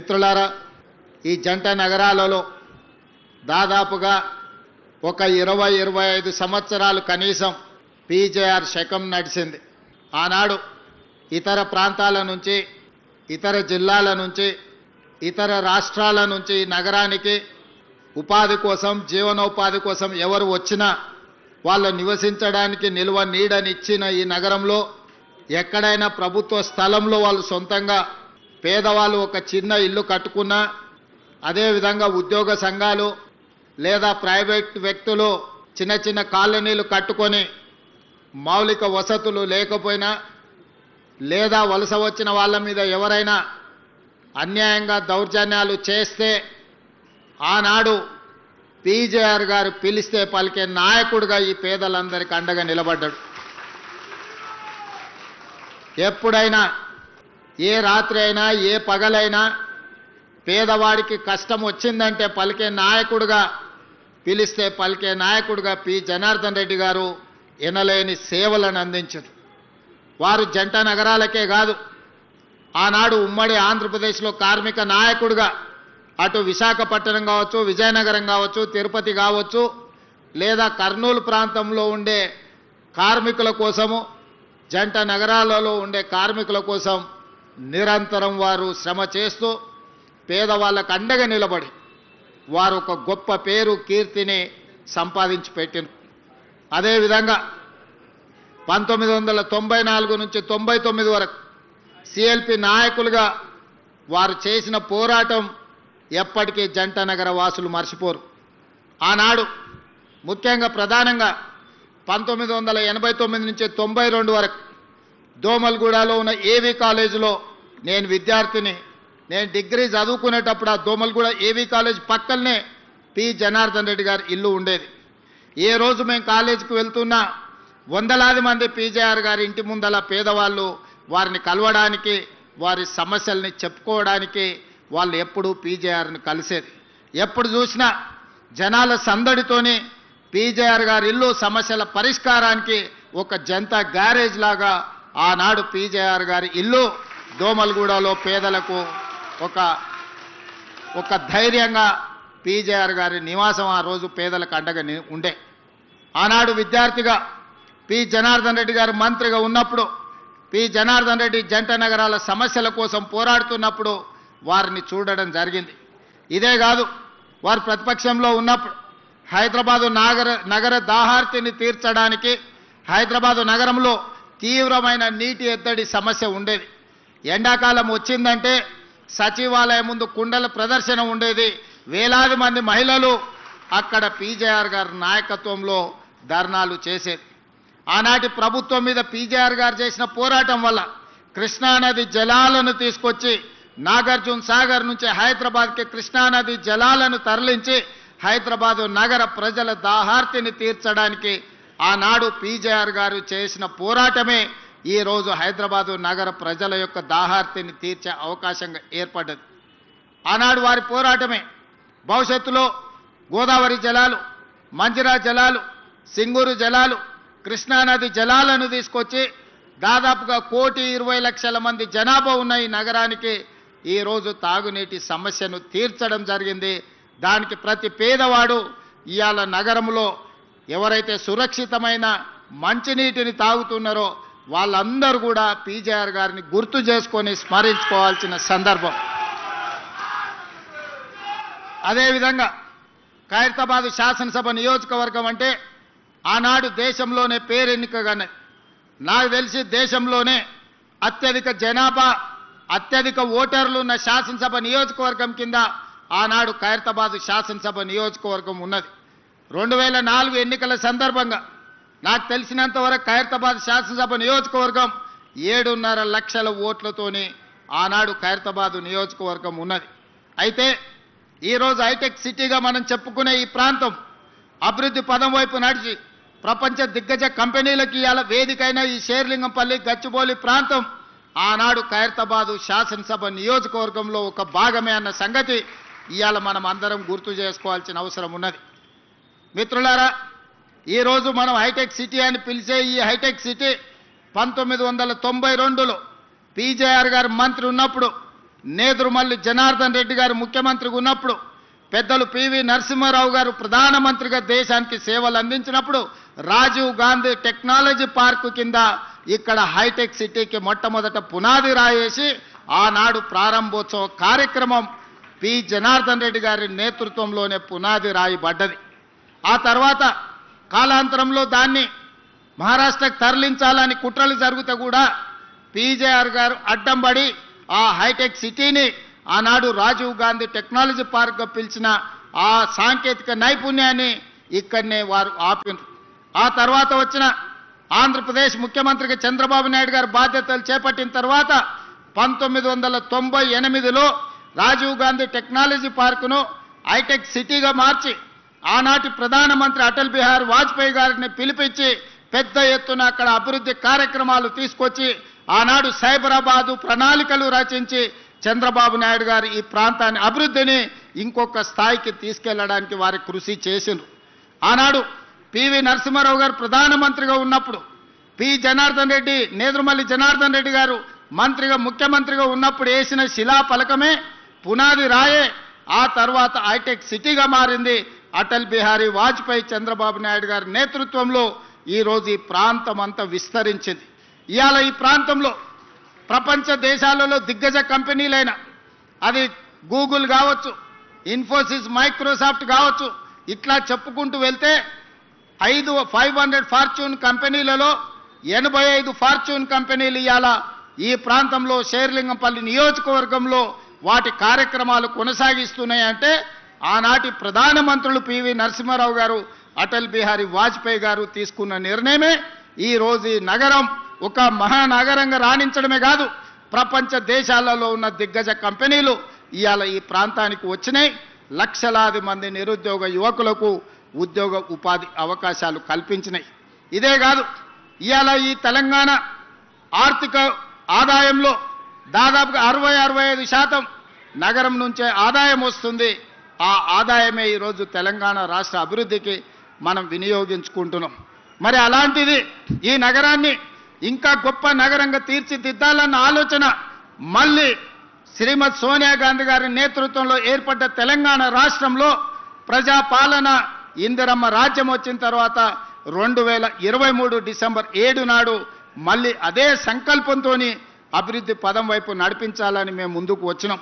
మిత్రులారా, ఈ జంట నగరాలలో దాదాపుగా ఒక 20-25 సంవత్సరాలు కనీసం పీజేఆర్ శకం నడిచింది. ఆనాడు ఇతర ప్రాంతాల నుంచి, ఇతర జిల్లాల నుంచి, ఇతర రాష్ట్రాల నుంచి నగరానికి ఉపాధి కోసం, జీవనోపాధి కోసం ఎవరు వచ్చినా వాళ్ళ నివసించడానికి నిల్వ నీడనిచ్చిన ఈ నగరంలో ఎక్కడైనా ప్రభుత్వ స్థలంలో వాళ్ళు సొంతంగా పేదవాళ్ళు ఒక చిన్న ఇల్లు కట్టుకున్నా, అదేవిధంగా ఉద్యోగ సంఘాలు లేదా ప్రైవేట్ వ్యక్తులు చిన్న చిన్న కాలనీలు కట్టుకొని మౌలిక వసతులు లేకపోయినా, లేదా వలస వచ్చిన వాళ్ళ మీద ఎవరైనా అన్యాయంగా దౌర్జన్యాలు చేస్తే ఆనాడు పీజేఆర్ గారు పిలిస్తే పలికే నాయకుడిగా ఈ పేదలందరికీ అండగా నిలబడ్డాడు. ఎప్పుడైనా, ఏ రాత్రి అయినా, ఏ పగలైనా పేదవాడికి కష్టం వచ్చిందంటే పలికే నాయకుడిగా, పిలిస్తే పలికే నాయకుడిగా పి జనార్దన్ రెడ్డి గారు ఎనలేని సేవలను అందించారు. వారు జంట నగరాలకే కాదు, ఆనాడు ఉమ్మడి ఆంధ్రప్రదేశ్లో కార్మిక నాయకుడిగా అటు విశాఖపట్నం కావచ్చు, విజయనగరం కావచ్చు, తిరుపతి కావచ్చు, లేదా కర్నూలు ప్రాంతంలో ఉండే కార్మికుల కోసము, జంట నగరాలలో ఉండే కార్మికుల కోసం నిరంతరం వారు శ్రమ చేస్తూ పేదవాళ్ళకు అండగా నిలబడి వారు ఒక గొప్ప పేరు, కీర్తిని సంపాదించి పెట్టిన. అదేవిధంగా 1994 నుంచి 99 వరకు సిఎల్పి నాయకులుగా వారు చేసిన పోరాటం ఎప్పటికీ జంట నగర వాసులు మర్చిపోరు. ఆనాడు ముఖ్యంగా ప్రధానంగా 1989 నుంచి 92 వరకు దోమల్గూడలో ఉన్న ఏవి కాలేజీలో నేను విద్యార్థిని, నేను డిగ్రీ చదువుకునేటప్పుడు ఆ దోమల్గూడ ఏవి కాలేజ్ పక్కనే పి జనార్దన్ రెడ్డి గారి ఇల్లు ఉండేది. ఏ రోజు మేము కాలేజీకి వెళ్తున్నా వందలాది మంది పీజేఆర్ గారి ఇంటి ముందల పేదవాళ్ళు వారిని కలవడానికి, వారి సమస్యల్ని చెప్పుకోవడానికి వాళ్ళు ఎప్పుడూ పీజేఆర్ని కలిసేది. ఎప్పుడు చూసినా జనాల సందడితోని పీజేఆర్ గారి ఇల్లు సమస్యల పరిష్కారానికి ఒక జనతా గ్యారేజ్ లాగా ఆనాడు పీజేఆర్ గారి ఇల్లు దోమల్గూడలో పేదలకు ఒక ధైర్యంగా పీజేఆర్ గారి నివాసం ఆ రోజు పేదలకు అండగా ఉండే. ఆనాడు విద్యార్థిగా పి జనార్దన్ రెడ్డి గారు మంత్రిగా ఉన్నప్పుడు పి జనార్దన్ రెడ్డి జంట నగరాల సమస్యల కోసం పోరాడుతున్నప్పుడు వారిని చూడడం జరిగింది. ఇదే కాదు, వారు ప్రతిపక్షంలో ఉన్నప్పుడు హైదరాబాదు నగర దాహార్తిని తీర్చడానికి హైదరాబాదు నగరంలో తీవ్రమైన నీటి ఎద్దడి సమస్య ఉండేది. ఎండాకాలం వచ్చిందంటే సచివాలయం ముందు కుండల ప్రదర్శన ఉండేది. వేలాది మంది మహిళలు అక్కడ పీజేఆర్ గారి నాయకత్వంలో ధర్నాలు చేసేది. ఆనాటి ప్రభుత్వం మీద పీజేఆర్ గారు చేసిన పోరాటం వల్ల కృష్ణానది జలాలను తీసుకొచ్చి నాగార్జున సాగర్ నుంచి హైదరాబాద్కి కృష్ణానది జలాలను తరలించి హైదరాబాదు నగర ప్రజల దాహార్తిని తీర్చడానికి ఆనాడు పీజేఆర్ గారు చేసిన పోరాటమే ఈరోజు హైదరాబాదు నగర ప్రజల యొక్క దాహార్తిని తీర్చే అవకాశంగా ఏర్పడ్డది. ఆనాడు వారి పోరాటమే భవిష్యత్తులో గోదావరి జలాలు, మంజిరా జలాలు, సింగూరు జలాలు, కృష్ణానది జలాలను తీసుకొచ్చి దాదాపుగా 1,20,00,000 మంది జనాభా ఉన్న ఈ నగరానికి ఈరోజు తాగునీటి సమస్యను తీర్చడం జరిగింది. దానికి ప్రతి పేదవాడు ఇవాళ నగరంలో ఎవరైతే సురక్షితమైన మంచినీటిని తాగుతున్నారో వాళ్ళందరూ కూడా పీజేఆర్ గారిని గుర్తు చేసుకొని స్మరించుకోవాల్సిన సందర్భం. అదేవిధంగా ఖైరతాబాద్ శాసనసభ నియోజకవర్గం అంటే ఆనాడు దేశంలోనే పేరెన్నికగానే, నాకు తెలిసి దేశంలోనే అత్యధిక జనాభా, అత్యధిక ఓటర్లు ఉన్న శాసనసభ నియోజకవర్గం కింద ఆనాడు ఖైరతాబాద్ శాసనసభ నియోజకవర్గం ఉన్నది. 2004 ఎన్నికల సందర్భంగా నాకు తెలిసినంత వరకు ఖైరతాబాద్ శాసనసభ నియోజకవర్గం 7.5 లక్షల ఓట్లతోని ఆనాడు ఖైరతాబాద్ నియోజకవర్గం ఉన్నది. అయితే ఈరోజు హైటెక్ సిటీగా మనం చెప్పుకునే ఈ ప్రాంతం అభివృద్ధి పదం వైపు నడిచి ప్రపంచ దిగ్గజ కంపెనీలకి ఇవాళ వేదికైన ఈ షేర్లింగంపల్లి, గచ్చిబౌలి ప్రాంతం ఆనాడు ఖైరతాబాదు శాసనసభ నియోజకవర్గంలో ఒక భాగమే అన్న సంగతి ఇవాళ మనం అందరం గుర్తు చేసుకోవాల్సిన అవసరం ఉన్నది. మిత్రులారా, ఈరోజు మనం హైటెక్ సిటీ అని పిలిచే ఈ హైటెక్ సిటీ 1992లో పీజేఆర్ గారు మంత్రి ఉన్నప్పుడు నేదురుమల్లి జనార్దన్ రెడ్డి గారు ముఖ్యమంత్రిగా ఉన్నప్పుడు, పెద్దలు పివి నరసింహారావు గారు ప్రధానమంత్రిగా దేశానికి సేవలు అందించినప్పుడు రాజీవ్ గాంధీ టెక్నాలజీ పార్కు కింద ఇక్కడ హైటెక్ సిటీకి మొట్టమొదట పునాది రాయేసి ఆనాడు ప్రారంభోత్సవ కార్యక్రమం పి జనార్దన్ రెడ్డి గారి నేతృత్వంలోనే పునాది రాయబడ్డది. ఆ తర్వాత కాలాంతరంలో దాన్ని మహారాష్ట్రకు తరలించాలని కుట్రలు జరుగుతూ కూడా పీజేఆర్ గారు అడ్డం పడి ఆ హైటెక్ సిటీని ఆనాడు రాజీవ్ గాంధీ టెక్నాలజీ పార్క్గా పిలిచిన ఆ సాంకేతిక నైపుణ్యాన్ని ఇక్కడనే వారు ఆపినారు. ఆ తర్వాత వచ్చిన ఆంధ్రప్రదేశ్ ముఖ్యమంత్రిగా చంద్రబాబు నాయుడు గారు బాధ్యతలు చేపట్టిన తర్వాత 1998లో రాజీవ్ గాంధీ టెక్నాలజీ పార్కును హైటెక్ సిటీగా మార్చి ఆనాటి ప్రధానమంత్రి అటల్ బిహారీ వాజ్పేయి గారిని పిలిపించి పెద్ద ఎత్తున అక్కడ అభివృద్ధి కార్యక్రమాలు తీసుకొచ్చి ఆనాడు సైబరాబాదు ప్రణాళికలు రచించి చంద్రబాబు నాయుడు గారు ఈ ప్రాంతాన్ని అభివృద్ధిని ఇంకొక స్థాయికి తీసుకెళ్లడానికి వారి కృషి చేసిండ్రు. ఆనాడు పివి నరసింహారావు గారు ప్రధానమంత్రిగా ఉన్నప్పుడు పి జనార్దన్ రెడ్డి, నేదురుమల్లి జనార్దన్ రెడ్డి గారు మంత్రిగా ముఖ్యమంత్రిగా ఉన్నప్పుడు వేసిన శిలాఫలకమే పునాది రాయే ఆ తర్వాత హైటెక్ సిటీగా మారింది. అటల్ బిహారీ వాజ్పేయి చంద్రబాబు నాయుడు గారి నేతృత్వంలో ఈరోజు ఈ ప్రాంతం అంతా విస్తరించింది. ఇవాళ ఈ ప్రాంతంలో ప్రపంచ దేశాలలో దిగ్గజ కంపెనీలైన అది గూగుల్ కావచ్చు, ఇన్ఫోసిస్, మైక్రోసాఫ్ట్ కావచ్చు, ఇట్లా చెప్పుకుంటూ వెళ్తే 500 ఫార్చ్యూన్ కంపెనీలలో 85 ఫార్చ్యూన్ కంపెనీలు ఇవాళ ఈ ప్రాంతంలో శేర్లింగంపల్లి నియోజకవర్గంలో వాటి కార్యక్రమాలు కొనసాగిస్తున్నాయంటే ఆనాటి ప్రధానమంత్రులు పివి నరసింహారావు గారు, అటల్ బిహారీ వాజ్పేయి గారు తీసుకున్న నిర్ణయమే ఈరోజు ఈ నగరం ఒక మహానగరంగా రాణించడమే కాదు, ప్రపంచ దేశాలలో ఉన్న దిగ్గజ కంపెనీలు ఇవాళ ఈ ప్రాంతానికి వచ్చినాయి. లక్షలాది మంది నిరుద్యోగ యువకులకు ఉద్యోగ ఉపాధి అవకాశాలు కల్పించినాయి. ఇదే కాదు, ఇవాళ ఈ తెలంగాణ ఆర్థిక ఆదాయంలో దాదాపుగా 60-65% నగరం నుంచే ఆదాయం వస్తుంది. ఆ ఆదాయమే ఈరోజు తెలంగాణ రాష్ట్ర అభివృద్ధికి మనం వినియోగించుకుంటున్నాం. మరి అలాంటిది ఈ నగరాన్ని ఇంకా గొప్ప నగరంగా తీర్చిదిద్దాలన్న ఆలోచన మళ్ళీ శ్రీమతి సోనియా గాంధీ గారి నేతృత్వంలో ఏర్పడ్డ తెలంగాణ రాష్ట్రంలో ప్రజాపాలన ఇందిరమ్మ రాజ్యం వచ్చిన తర్వాత 2023 డిసెంబర్ 7 నాడు మళ్ళీ అదే సంకల్పంతో అభివృద్ధి పదం వైపు నడిపించాలని మేము ముందుకు వచ్చినాం.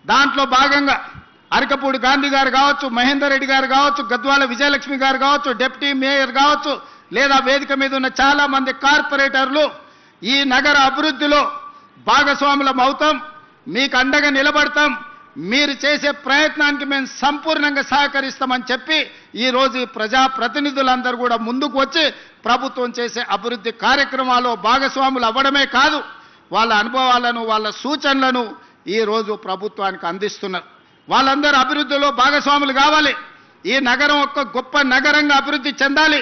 దాంట్లో భాగంగా అరకపూడి గాంధీ గారు కావచ్చు, మహేందర్ రెడ్డి గారు కావచ్చు, గద్వాల విజయలక్ష్మి గారు కావచ్చు, డిప్యూటీ మేయర్ కావచ్చు, లేదా వేదిక మీద ఉన్న చాలా మంది కార్పొరేటర్లు ఈ నగర అభివృద్ధిలో భాగస్వాములం అవుతాం, మీకు అండగా నిలబడతాం, మీరు చేసే ప్రయత్నానికి మేము సంపూర్ణంగా సహకరిస్తామని చెప్పి ఈరోజు ఈ ప్రజాప్రతినిధులందరూ కూడా ముందుకు వచ్చి ప్రభుత్వం చేసే అభివృద్ధి కార్యక్రమాల్లో భాగస్వాములు అవ్వడమే కాదు, వాళ్ళ అనుభవాలను, వాళ్ళ సూచనలను ఈరోజు ప్రభుత్వానికి అందిస్తున్నారు. వాళ్ళందరూ అభివృద్ధిలో భాగస్వాములు కావాలి. ఈ నగరం ఒక గొప్ప నగరంగా అభివృద్ధి చెందాలి.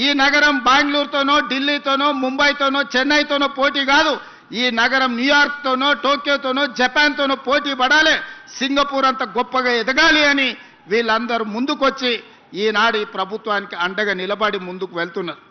ఈ నగరం బెంగళూరుతోనో, ఢిల్లీతోనో, ముంబైతోనో, చెన్నైతోనో పోటీ కాదు. ఈ నగరం న్యూయార్క్తోనో, టోక్యోతోనో, జపాన్తోనో పోటీ పడాలి, సింగపూర్ అంత గొప్పగా ఎదగాలి అని వీళ్ళందరూ ముందుకొచ్చి ఈనాడు ఈ ప్రభుత్వానికి అండగా నిలబడి ముందుకు వెళ్తున్నారు.